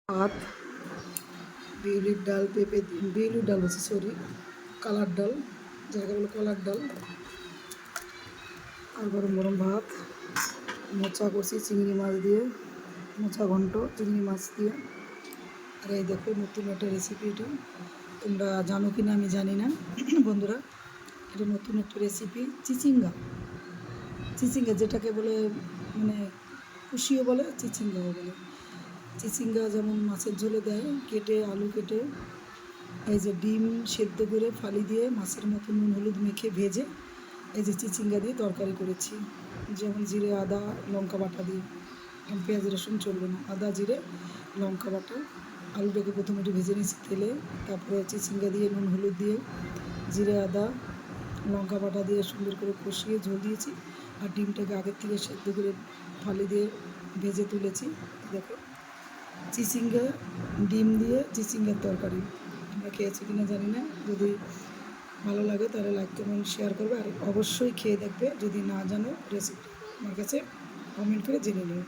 ভাত, বিউলির ডাল, পেঁপে বিউলির ডাল হচ্ছে কালার ডাল, যাকে বলে কলার ডাল, আর গরম গরম ভাত, মোচা করছি চিংড়ি মাছ দিয়ে, মোচা ঘন্ট চিংড়ি মাছ দিয়ে। আর এই দেখো নতুন একটা রেসিপি, এটা তোমরা জানো কি না আমি জানি না বন্ধুরা, এটা নতুন একটা রেসিপি। চিচিঙ্গা যেটাকে বলে মানে কুশিও বলে, চিচিঙ্গাও বলে। চিচিঙ্গা যেমন মাছের ঝোলে দেয়, কেটে আলু কেটে, এই যে ডিম সেদ্ধ করে ফালি দিয়ে মাছের মতো নুন হলুদ মেখে ভেজে এই যে চিচিঙ্গা দিয়ে তরকারি করেছি, যেমন জিরে আদা লঙ্কা বাটা দিয়ে। পেঁয়াজ রসুন চলবে না, আদা জিরে লঙ্কা বাটা। আলুটাকে প্রথমে একটু ভেজে নিয়েছি তেলে, তারপরে চিচিঙ্গা দিয়ে নুন হলুদ দিয়ে জিরে আদা লঙ্কা বাটা দিয়ে সুন্দর করে কষিয়ে ঝোল দিয়েছি। আর ডিমটাকে আগের থেকে সেদ্ধ করে ফালি দিয়ে ভেজে তুলেছি। দেখো চিচিঙ্গা ডিম দিয়ে চিচিঙ্গার তরকারি, তোমরা খেয়েছি কিনা জানি না। যদি ভালো লাগে তাহলে লাইক কমেন্ট শেয়ার করবে, আর অবশ্যই খেয়ে দেখবে। যদি না জানো রেসিপি আমার কাছে কমেন্ট করে জেনে নিও।